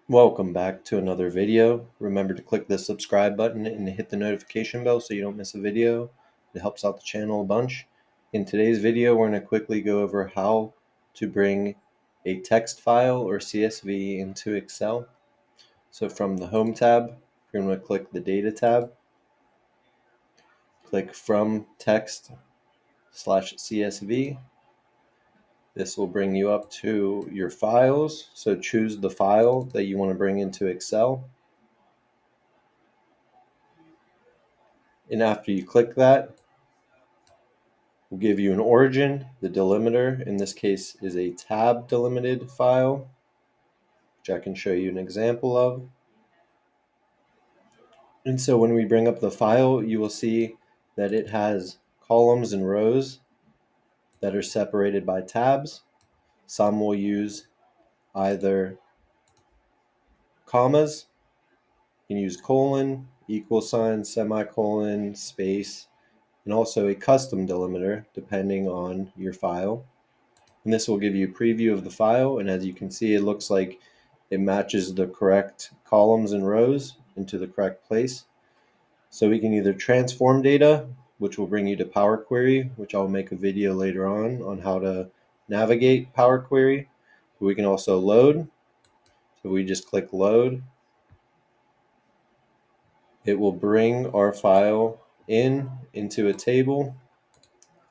Welcome back to another video. Remember to click the subscribe button and hit the notification bell so you don't miss a video. It helps out the channel a bunch. In today's video, we're going to quickly go over how to bring a text file or CSV into Excel. So from the Home tab, you're going to click the Data tab. Click From Text/CSV. This will bring you up to your files. So choose the file that you want to bring into Excel. And after you click that, we'll give you an origin. The delimiter in this case is a tab delimited file, which I can show you an example of. And so when we bring up the file, you will see that it has columns and rows that are separated by tabs. Some will use either commas, you can use colon, equal sign, semicolon, space, and also a custom delimiter depending on your file. And this will give you a preview of the file, and as you can see, it looks like it matches the correct columns and rows into the correct place. So we can either transform data, which will bring you to Power Query, which I'll make a video later on how to navigate Power Query. We can also load. So we just click load. It will bring our file into a table,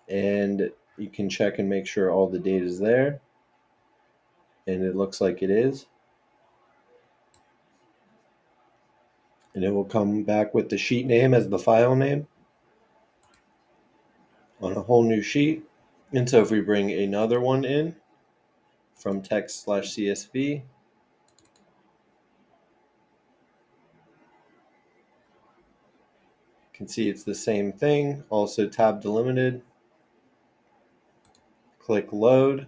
and you can check and make sure all the data is there, and it looks like it is. And it will come back with the sheet name as the file name on a whole new sheet. And so if we bring another one in from text/CSV, you can see it's the same thing, also tab delimited. Click load.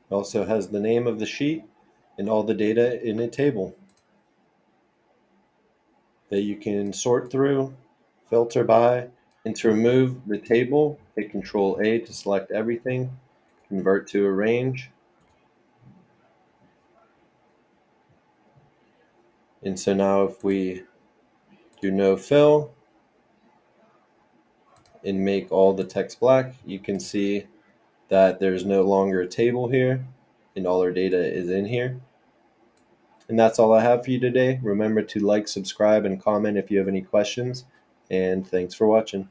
It also has the name of the sheet and all the data in a table that you can sort through, filter by. And to remove the table, hit Control A to select everything, convert to arrange. And so now if we do no fill and make all the text black, you can see that there's no longer a table here and all our data is in here. And that's all I have for you today. Remember to like, subscribe, and comment if you have any questions. And thanks for watching.